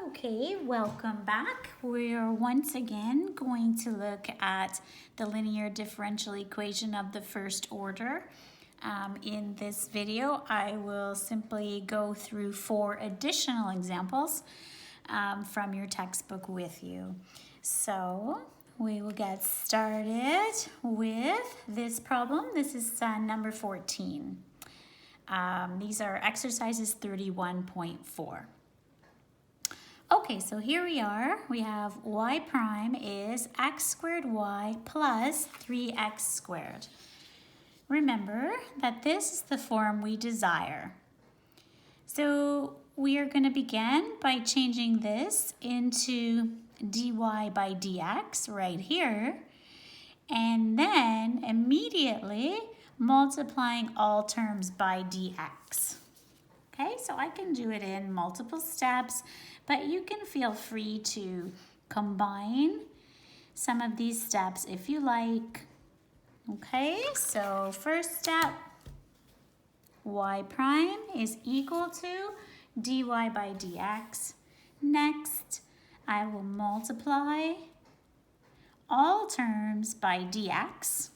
Okay, welcome back. We're once again going to look at the linear differential equation of the first order. In this video, I will simply go through 4 additional examples from your textbook with you. So we will get started with this problem. This is number 14. These are exercises 31.4. Okay, so here we are. We have y prime is x squared y plus 3x squared. Remember that this is the form we desire. So we are going to begin by changing this into dy by dx right here, and then immediately multiplying all terms by dx. Okay, so I can do it in multiple steps, but you can feel free to combine some of these steps if you like. Okay, so first step, y prime is equal to dy by dx. Next, I will multiply all terms by dx.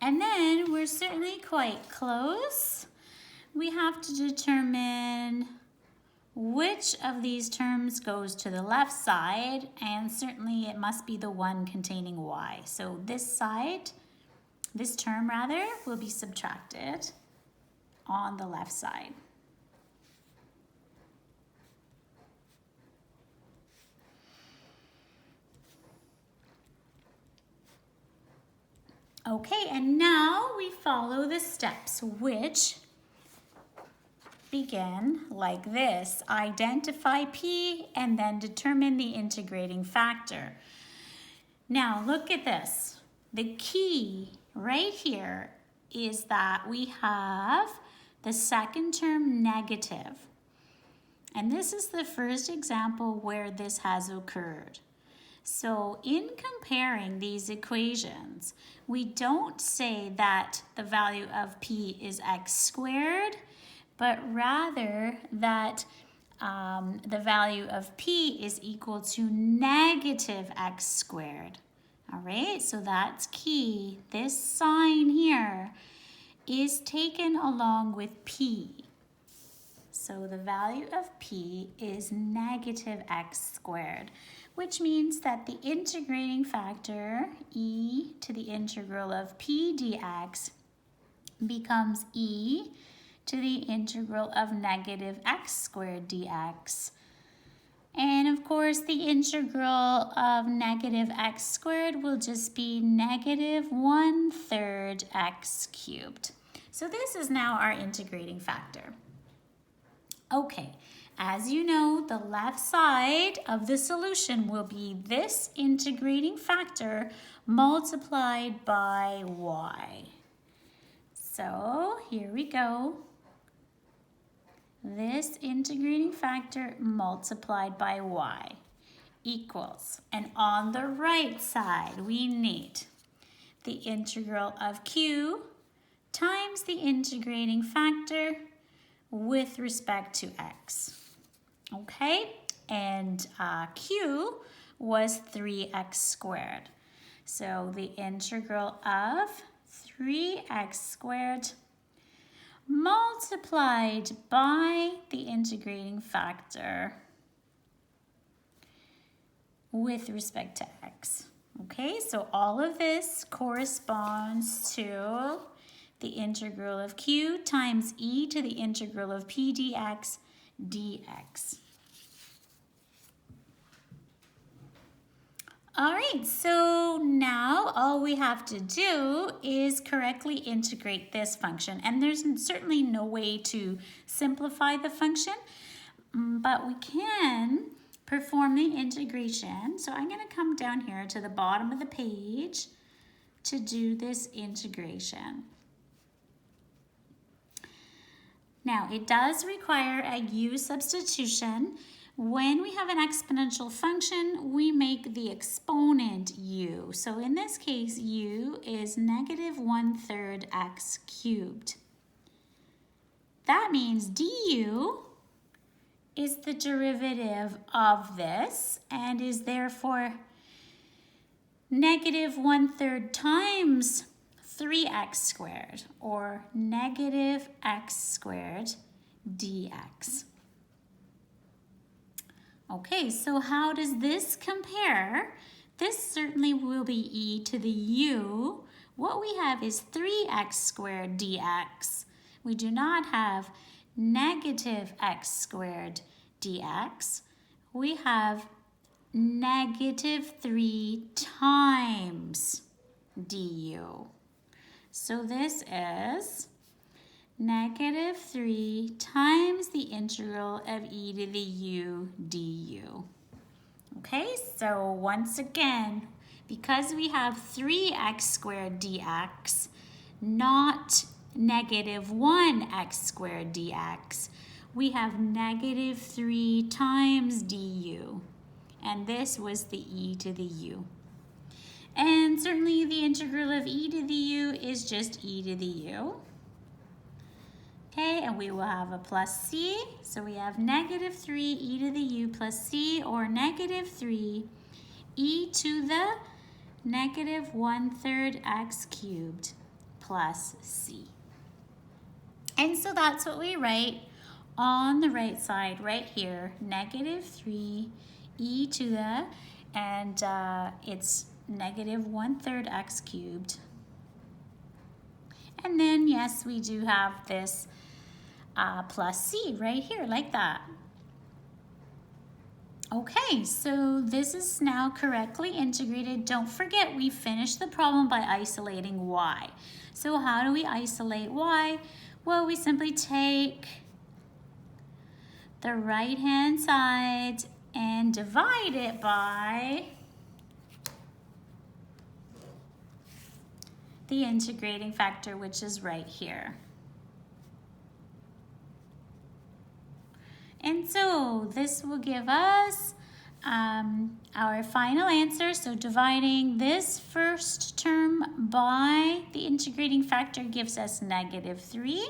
And then we're certainly quite close. We have to determine which of these terms goes to the left side, and certainly it must be the one containing y. So this term will be subtracted on the left side. Okay, and now we follow the steps, which begin like this. Identify p and then determine the integrating factor. Now look at this. The key right here is that we have the second term negative. And this is the first example where this has occurred. So in comparing these equations, we don't say that the value of p is x squared, but rather that the value of p is equal to negative x squared. All right, so that's key. This sign here is taken along with p. So the value of p is negative x squared, which means that the integrating factor, e to the integral of p dx, becomes e to the integral of negative x squared dx. And of course, the integral of negative x squared will just be negative 1/3 x cubed. So this is now our integrating factor. Okay, as you know, the left side of the solution will be this integrating factor multiplied by y. So here we go. This integrating factor multiplied by y equals, and on the right side we need the integral of q times the integrating factor with respect to x. Okay, and q was 3x squared. So the integral of 3x squared multiplied by the integrating factor with respect to x. Okay, so all of this corresponds to the integral of q times e to the integral of p dx dx. All right, so now all we have to do is correctly integrate this function. And there's certainly no way to simplify the function, but we can perform the integration. So I'm going to come down here to the bottom of the page to do this integration. Now, it does require a u substitution. When we have an exponential function, we make the exponent u. So in this case, u is negative 1/3 x cubed. That means du is the derivative of this and is therefore negative 1/3 times 3x squared, or negative x squared dx. Okay, so how does this compare? This certainly will be e to the u. What we have is 3x squared dx. We do not have negative x squared dx. We have negative 3 times du. So this is negative 3 times the integral of e to the u du. Okay, so once again, because we have 3x squared dx, not negative 1x squared dx, we have negative 3 times du. And this was the e to the u. And certainly the integral of e to the u is just e to the u. Okay, and we will have a plus c. So we have negative 3 e to the u plus c, or negative 3 e to the negative 1/3 x cubed plus c. And so that's what we write on the right side right here, negative 3 e to the, and it's negative 1/3 x cubed. And then, yes, we do have this plus c right here, like that. Okay, so this is now correctly integrated. Don't forget, we finished the problem by isolating y. So how do we isolate y? Well, we simply take the right-hand side and divide it by the integrating factor, which is right here. And so this will give us our final answer. So dividing this first term by the integrating factor gives us negative 3.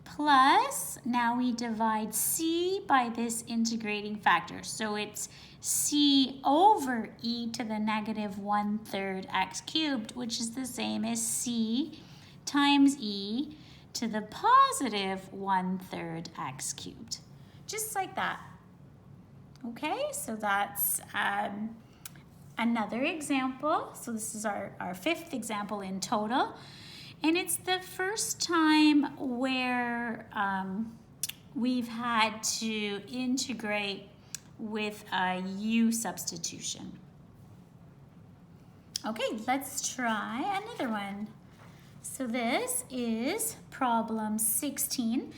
Plus, now we divide c by this integrating factor. So it's c over e to the negative 1/3 x cubed, which is the same as c times e to the positive 1/3 x cubed. Just like that. Okay, so that's another example. So this is our fifth example in total. And it's the first time where we've had to integrate with a u substitution. Okay, let's try another one. So this is problem 16.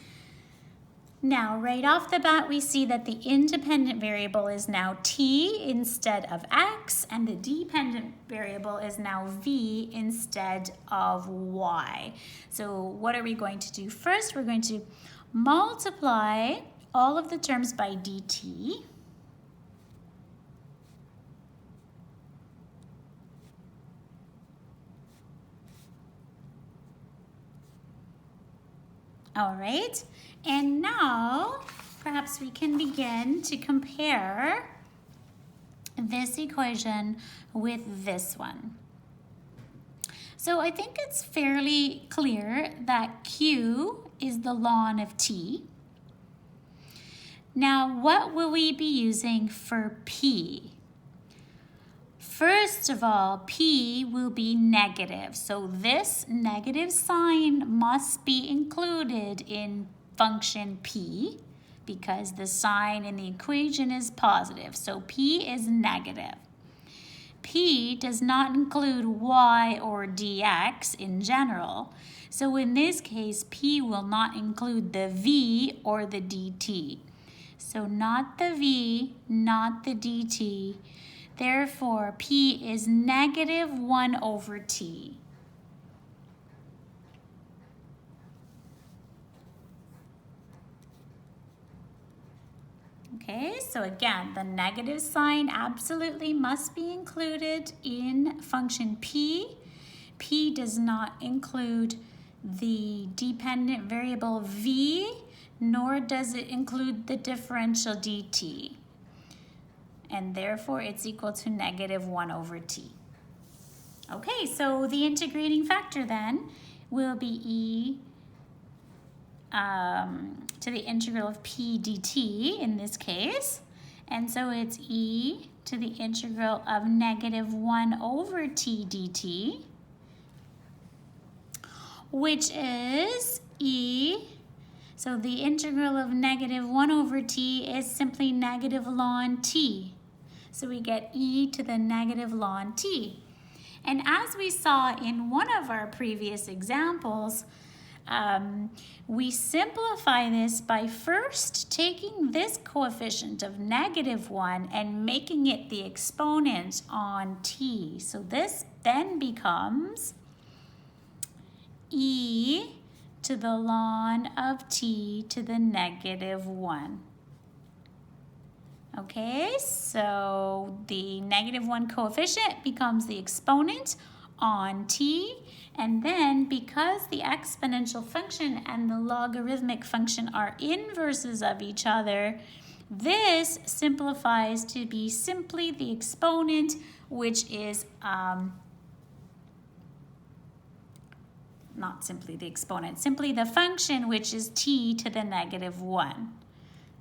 Now, right off the bat, we see that the independent variable is now t instead of x, and the dependent variable is now v instead of y. So what are we going to do first? We're going to multiply all of the terms by dt. All right, and now perhaps we can begin to compare this equation with this one. So I think it's fairly clear that Q is the ln of t. Now, what will we be using for P? First of all, P will be negative. So this negative sign must be included in function P because the sign in the equation is positive. So P is negative. P does not include y or dx in general. So in this case, P will not include the v or the dt. So not the v, not the dt. Therefore, P is negative 1 over t. Okay, so again, the negative sign absolutely must be included in function P. P does not include the dependent variable v. nor does it include the differential dt. And therefore, it's equal to -1/t. Okay, so the integrating factor then will be e to the integral of p dt in this case. And so it's e to the integral of -1/t dt, which is e. So the integral of -1/t is simply -ln t. So we get e to the -ln t. And as we saw in one of our previous examples, we simplify this by first taking this coefficient of -1 and making it the exponent on t. So this then becomes e to the ln of t to the -1. Okay, so the -1 coefficient becomes the exponent on t, and then because the exponential function and the logarithmic function are inverses of each other, this simplifies to be simply the exponent, which is not simply the exponent, simply the function, which is t to the -1.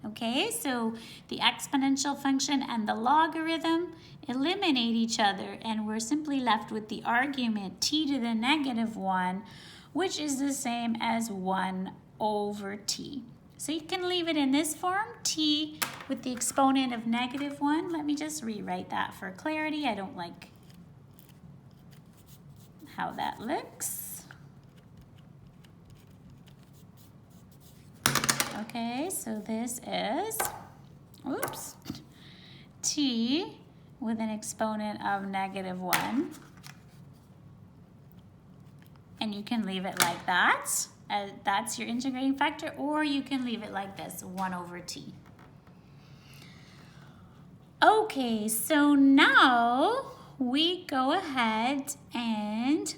Okay, so the exponential function and the logarithm eliminate each other, and we're simply left with the argument t to the -1, which is the same as 1/t. So you can leave it in this form, t with the exponent of -1. Let me just rewrite that for clarity. I don't like how that looks. Okay, so this is, oops, t with an exponent of -1. And you can leave it like that. That's your integrating factor, or you can leave it like this, 1/t. Okay, so now we go ahead and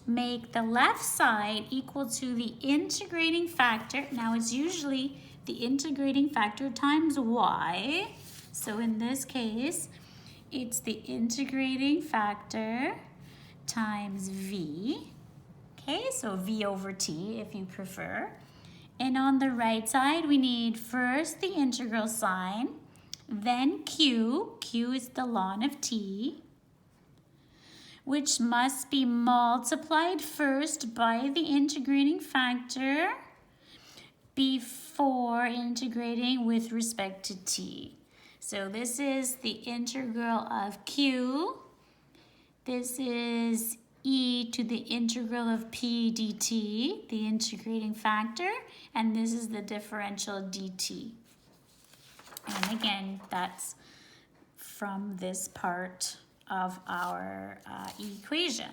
make the left side equal to the integrating factor. Now it's usually the integrating factor times y. So in this case, it's the integrating factor times v. Okay, so v/t if you prefer. And on the right side, we need first the integral sign, then q. Q is the ln of t, which must be multiplied first by the integrating factor before integrating with respect to t. So this is the integral of q. This is e to the integral of p dt, the integrating factor, and this is the differential dt. And again, that's from this part of our equation.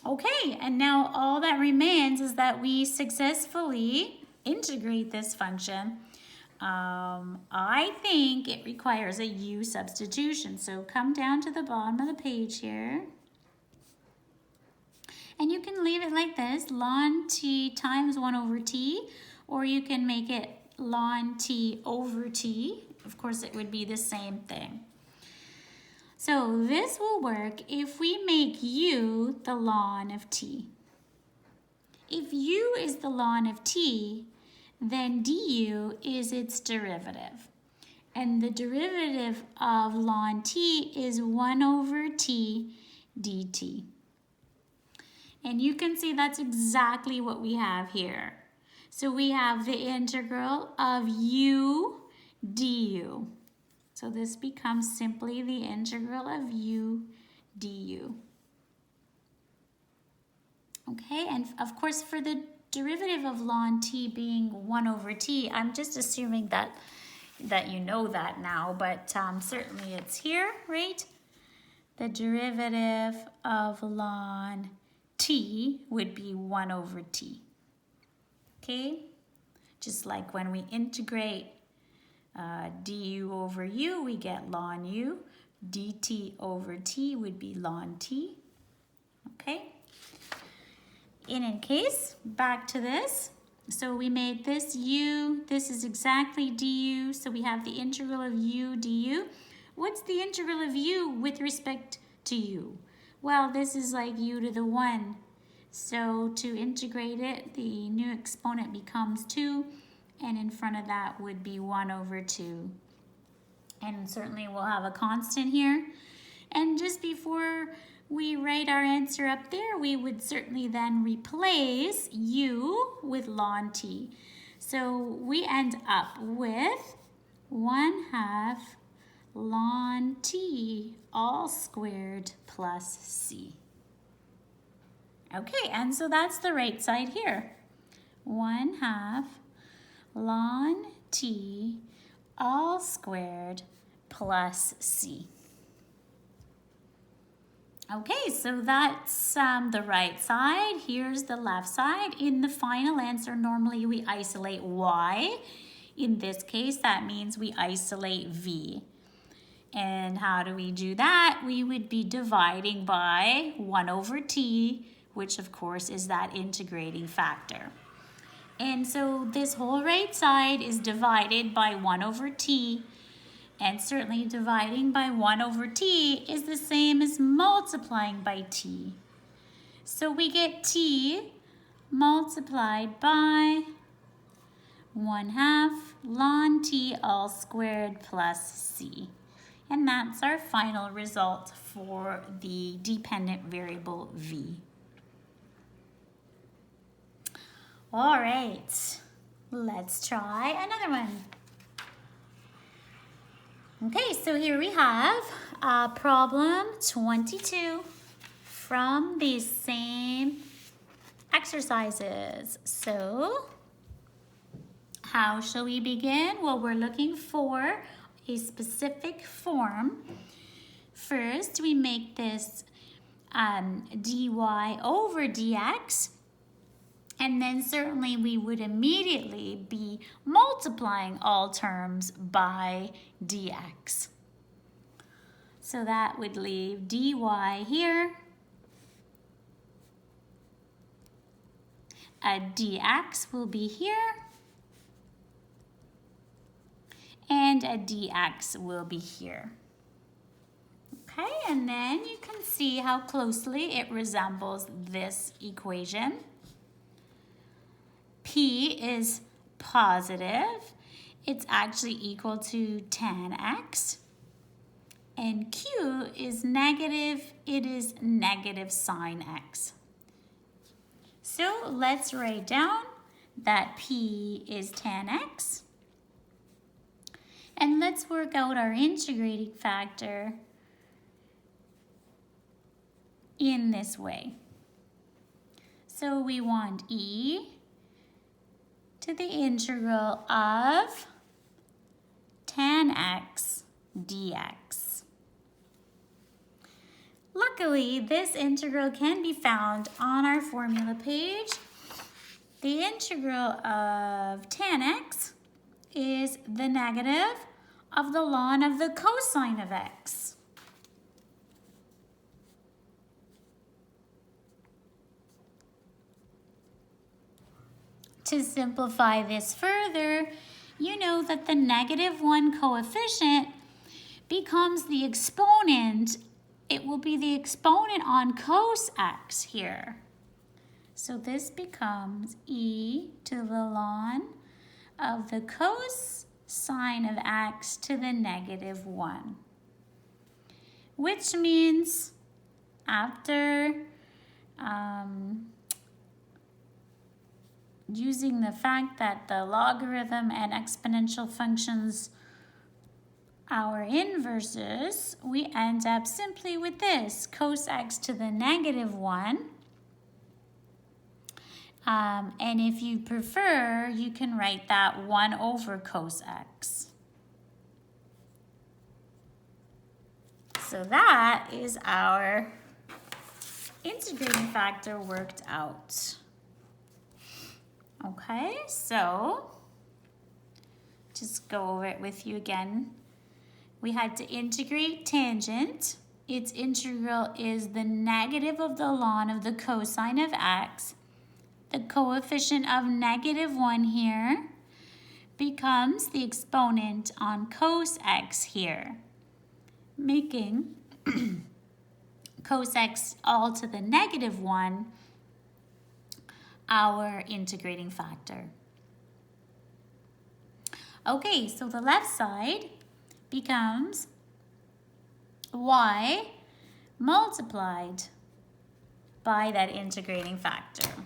Okay, and now all that remains is that we successfully integrate this function. I think it requires a u substitution, so come down to the bottom of the page here. And you can leave it like this, ln t times 1/t, or you can make it ln t/t. Of course, it would be the same thing. So this will work if we make u the ln of t. If u is the ln of t, then du is its derivative. And the derivative of ln t is 1/t dt. And you can see that's exactly what we have here. So we have the integral of u du. So this becomes simply the integral of u du. Okay, and of course for the derivative of ln t being 1/t, I'm just assuming that you know that now, but certainly it's here, right? The derivative of ln t would be 1/t. Okay, just like when we integrate du/u, we get ln u. dt/t would be ln t. Okay. In any case, back to this. So we made this u, this is exactly du, so we have the integral of u du. What's the integral of u with respect to u? Well, this is like u to the 1. So to integrate it, the new exponent becomes 2, and in front of that would be 1 over 2. And certainly we'll have a constant here. And just before we write our answer up there, we would certainly then replace u with ln t. So we end up with 1/2 ln t all squared plus c. Okay, and so that's the right side here. 1/2 ln t all squared plus c. Okay, so that's the right side. Here's the left side. In the final answer, normally we isolate y. In this case, that means we isolate v. And how do we do that? We would be dividing by 1 over t, which of course is that integrating factor. And so this whole right side is divided by 1 over t. And certainly dividing by 1 over t is the same as multiplying by t. So we get t multiplied by 1/2 ln t all squared plus c. And that's our final result for the dependent variable v. All right, let's try another one. Okay, so here we have problem 22 from these same exercises. So how shall we begin? Well, we're looking for a specific form. First, we make this dy over dx. And then certainly we would immediately be multiplying all terms by dx. So that would leave dy here. A dx will be here. And a dx will be here. Okay, and then you can see how closely it resembles this equation. P is positive. It's actually equal to tan x. And Q is negative. It is negative sine x. So let's write down that P is tan x. And let's work out our integrating factor in this way. So we want e to the integral of tan x dx. Luckily, this integral can be found on our formula page. The integral of tan x is the negative of the ln of the cosine of x. To simplify this further, you know that the -1 coefficient becomes the exponent. It will be the exponent on cos x here. So this becomes e to the ln of the cosine of x to the -1. Which means after using the fact that the logarithm and exponential functions are inverses, we end up simply with this, cos x to the -1. And if you prefer, you can write that 1 over cos x. So that is our integrating factor worked out. Okay, so just go over it with you again. We had to integrate tangent. Its integral is the negative of the ln of the cosine of x the coefficient of -1 here becomes the exponent on cos x here, making cos x all to the -1 our integrating factor. Okay, so the left side becomes y multiplied by that integrating factor.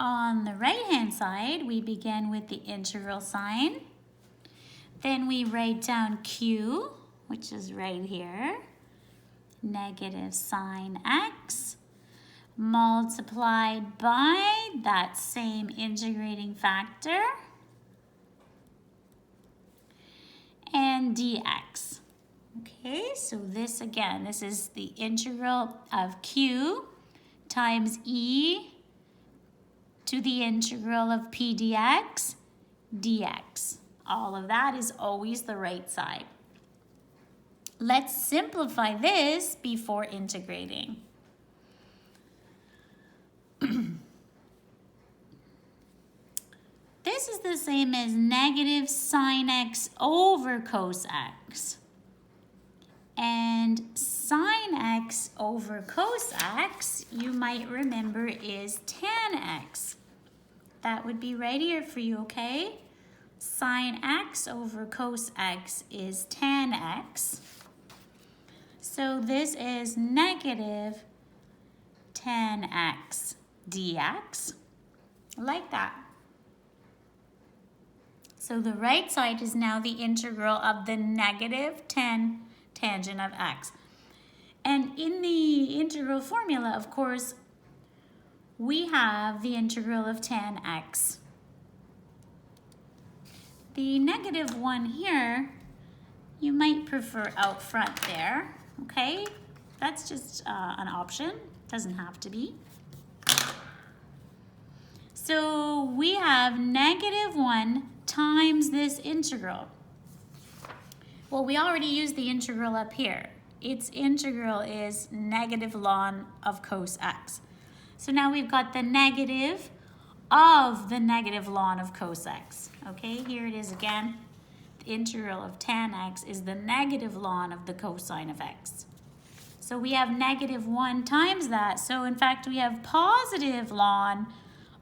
On the right-hand side, we begin with the integral sign. Then we write down q, which is right here, negative sine x, multiplied by that same integrating factor, and dx. Okay, so this again, this is the integral of q times e to the integral of p dx, dx. All of that is always the right side. Let's simplify this before integrating. This is the same as negative sine x over cos x. And sine x over cos x, you might remember, is tan x. That would be right here for you, okay? Sine x over cos x is tan x. So this is negative tan x dx, like that. So the right side is now the integral of the negative tan tangent of x. And in the integral formula, of course, we have the integral of tan x. The -1 here, you might prefer out front there, okay? That's just an option, doesn't have to be. So we have -1 times this integral. Well, we already used the integral up here. Its integral is negative ln of cos x. So now we've got the negative of the negative ln of cos x. Okay, here it is again. The integral of tan x is the negative ln of the cosine of x. So we have -1 times that. So in fact, we have positive ln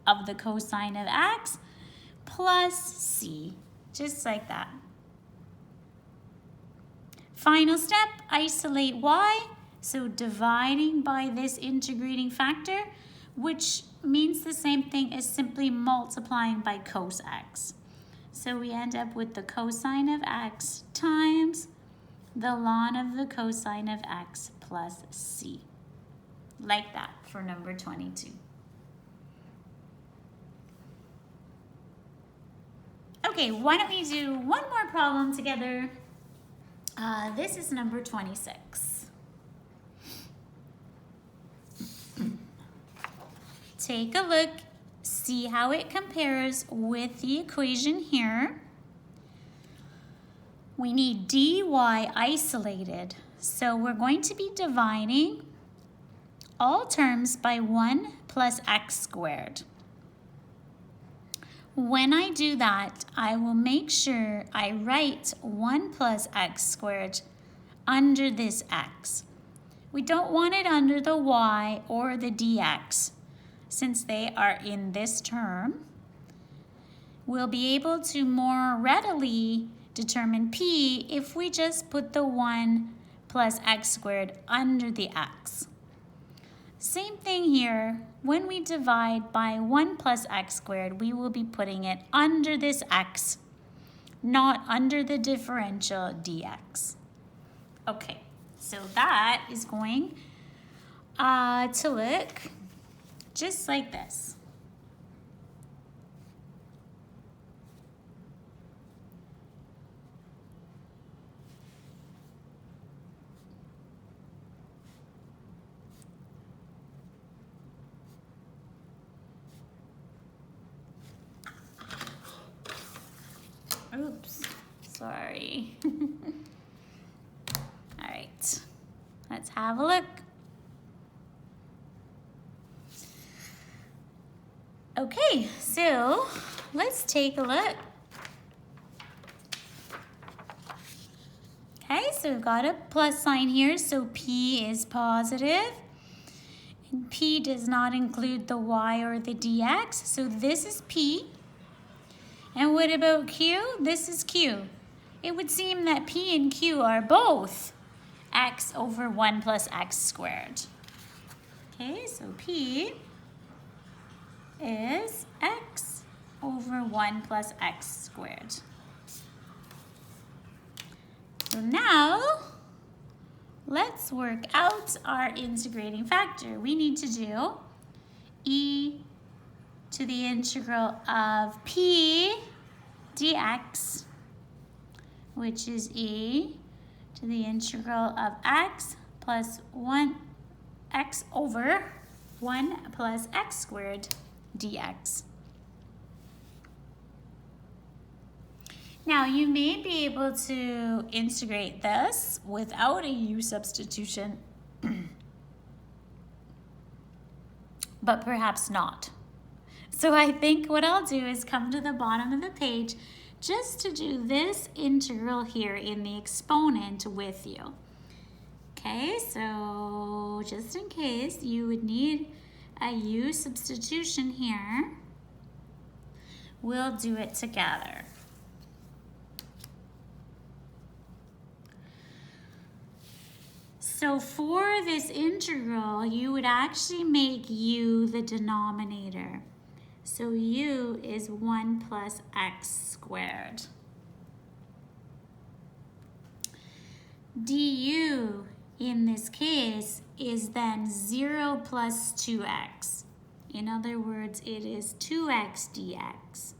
of the cosine of x plus c, just like that. Final step, isolate y. So dividing by this integrating factor, which means the same thing as simply multiplying by cos x. So we end up with the cosine of x times the ln of the cosine of x plus c. Like that for number 22. Okay, why don't we do one more problem together? This is number 26. Take a look, see how it compares with the equation here. We need dy isolated, so we're going to be dividing all terms by 1 plus x squared. When I do that, I will make sure I write 1 plus x squared under this x. We don't want it under the y or the dx, since they are in this term. We'll be able to more readily determine p if we just put the 1 plus x squared under the x. Same thing here. When we divide by 1 plus x squared, we will be putting it under this x, not under the differential dx. Okay, so that is going to look just like this. Oops, sorry. All right, let's have a look. Okay, so let's take a look. Okay, so we've got a plus sign here, so P is positive. And P does not include the Y or the dx, so this is P. And what about Q? This is Q. It would seem that P and Q are both x over 1 plus x squared. Okay, so P is x over 1 plus x squared. So now, let's work out our integrating factor. We need to do e to the integral of p dx, which is e to the integral of x plus 1 x over 1 plus x squared dx. Now, you may be able to integrate this without a u substitution, but perhaps not. So I think what I'll do is come to the bottom of the page just to do this integral here in the exponent with you. Okay, so just in case you would need a u substitution here, we'll do it together. So for this integral, you would actually make u the denominator. So u is 1 plus x squared. Du in this case is then 0 plus 2x. In other words, it is 2x dx.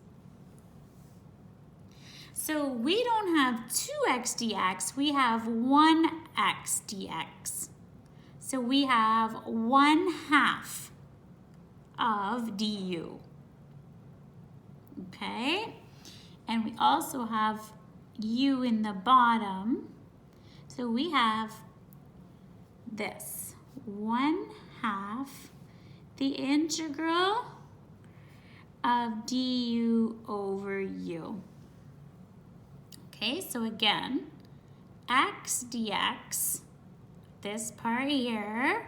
So we don't have 2x dx, we have 1x dx. So we have 1/2 of du. Okay? And we also have u in the bottom. So we have this, 1/2 the integral of du over u. Okay, so again, x dx, this part here,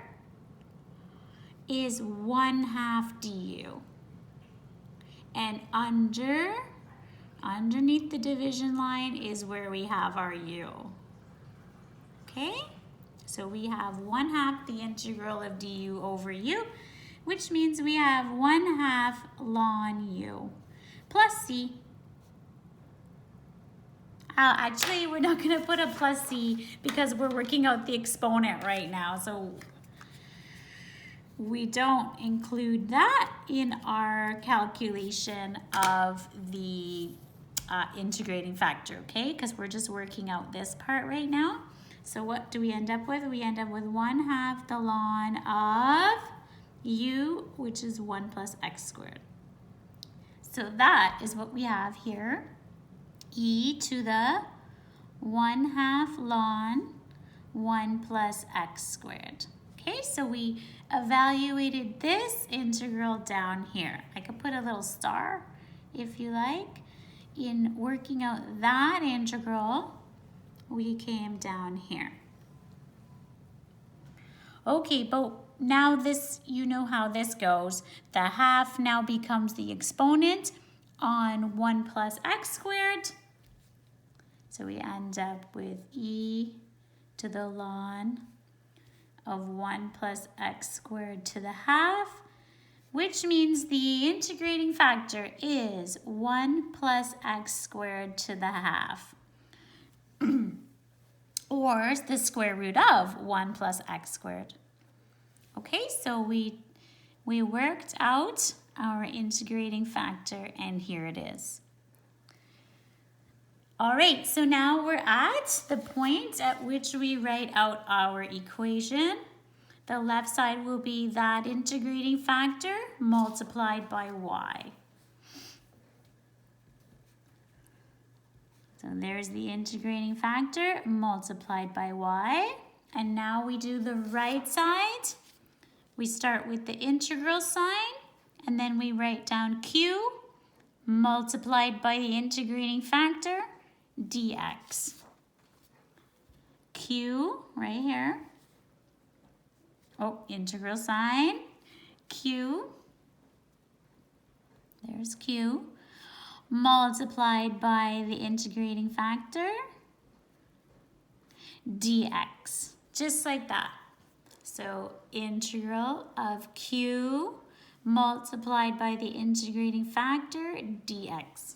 is 1/2 du. And underneath the division line is where we have our u. Okay, so we have 1/2 the integral of du over u, which means we have 1/2 ln u plus c. Actually, we're not going to put a plus c because we're working out the exponent right now. So we don't include that in our calculation of the integrating factor, okay? Because we're just working out this part right now. So what do we end up with? We end up with 1/2 the ln of u, which is 1 plus x squared. So that is what we have here. E to the 1/2 ln 1 plus x squared. Okay, so we evaluated this integral down here. I could put a little star if you like. In working out that integral, we came down here. Okay, but now this, you know how this goes. The half now becomes the exponent on 1 plus x squared. So we end up with e to the ln of 1 plus x squared to the half, which means the integrating factor is 1 plus x squared to the half, or the square root of 1 plus x squared. Okay, so we worked out our integrating factor, and here it is. All right, so now we're at the point at which we write out our equation. The left side will be that integrating factor multiplied by y. So there's the integrating factor multiplied by y. And now we do the right side. We start with the integral sign, and then we write down q multiplied by the integrating factor, dx. Q right here. Oh, integral sign. Q. There's Q. Multiplied by the integrating factor, dx. Just like that. So integral of Q multiplied by the integrating factor, dx.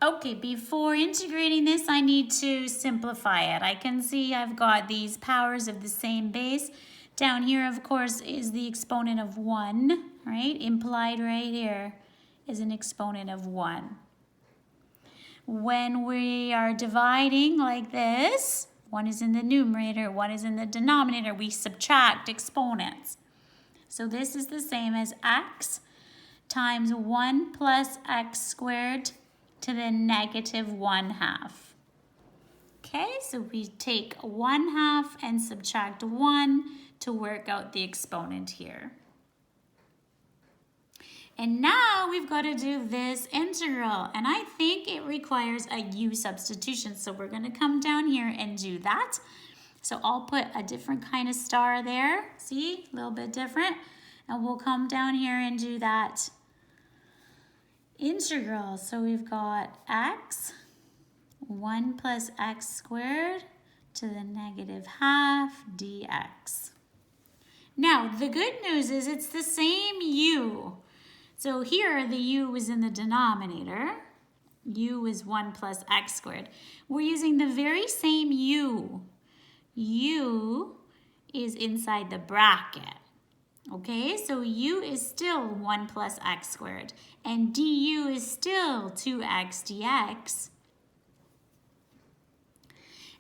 Okay, before integrating this, I need to simplify it. I can see I've got these powers of the same base. Down here, of course, is the exponent of 1, right? Implied right here is an exponent of 1. When we are dividing like this, 1 is in the numerator, 1 is in the denominator, we subtract exponents. So this is the same as x times 1 plus x squared to the negative 1/2. Okay, so we take 1/2 and subtract 1 to work out the exponent here. And now we've got to do this integral, and I think it requires a u substitution. So we're going to come down here and do that. So I'll put a different kind of star there. See, a little bit different. And we'll come down here and do that integral. So we've got x, 1 plus x squared to the negative 1/2 dx. Now, the good news is it's the same u. So here, the u is in the denominator. U is 1 plus x squared. We're using the very same u. U is inside the bracket. Okay, so u is still 1 plus x squared, and du is still 2x dx.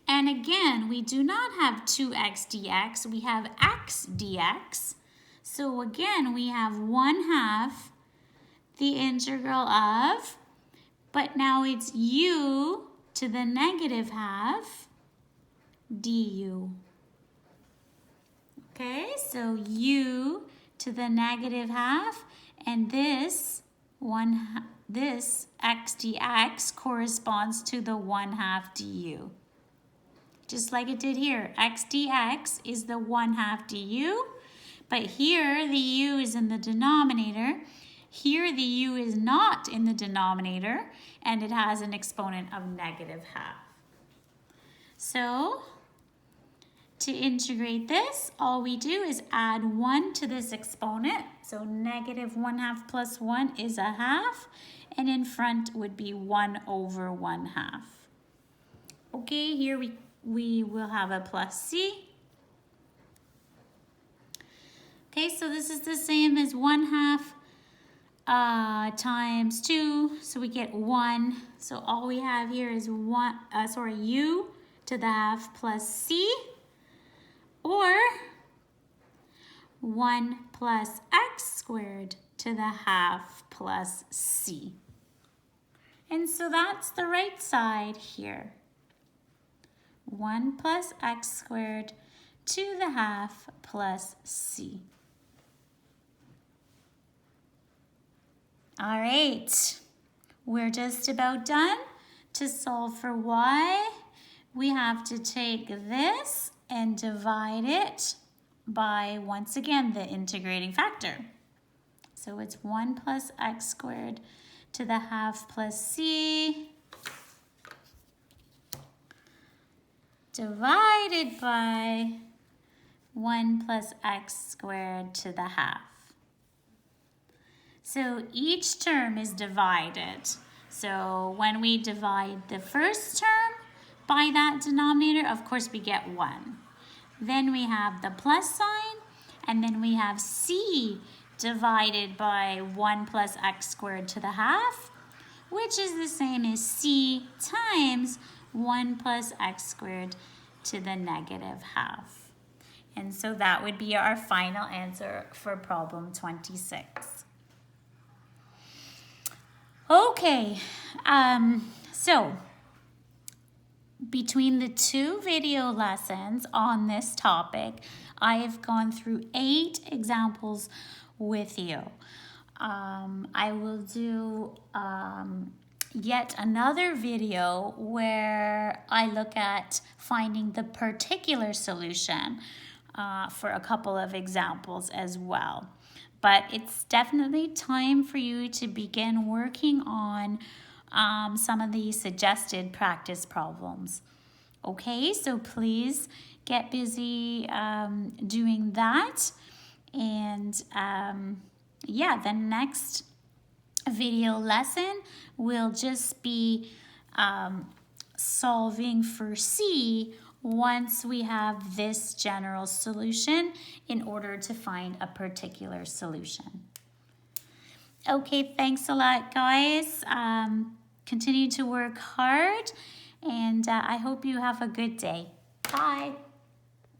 And again, we do not have 2x dx, we have x dx. So again, we have 1/2 the integral of, but now it's u to the negative 1/2 du. Okay, so u to the negative 1/2, and this x dx corresponds to the 1/2 du. Just like it did here, x dx is the 1/2 du, but here the u is in the denominator. Here the u is not in the denominator, and it has an exponent of negative 1/2. So, to integrate this, all we do is add 1 to this exponent. So negative 1/2 plus 1 is 1/2, and in front would be 1 over 1/2. Okay, here we will have a plus c. Okay, so this is the same as 1/2 times 2, so we get 1. So all we have here is u to the 1/2 plus c, or 1 plus x squared to the 1/2 plus c. And so that's the right side here. 1 plus x squared to the 1/2 plus c. All right, we're just about done. To solve for y, we have to take this and divide it by, once again, the integrating factor. So it's 1 plus x squared to the 1/2 plus c divided by 1 plus x squared to the 1/2. So each term is divided. So when we divide the first term by that denominator, of course we get 1. Then we have the plus sign, and then we have c divided by 1 plus x squared to the 1/2, which is the same as c times 1 plus x squared to the negative 1/2. And so that would be our final answer for problem 26. Okay, so between the 2 video lessons on this topic, I have gone through 8 examples with you. I will do yet another video where I look at finding the particular solution for a couple of examples as well. But it's definitely time for you to begin working on some of the suggested practice problems. Okay, so please get busy doing that. And yeah, the next video lesson will just be solving for C once we have this general solution in order to find a particular solution. Okay, thanks a lot, guys. Continue to work hard, and I hope you have a good day. Bye.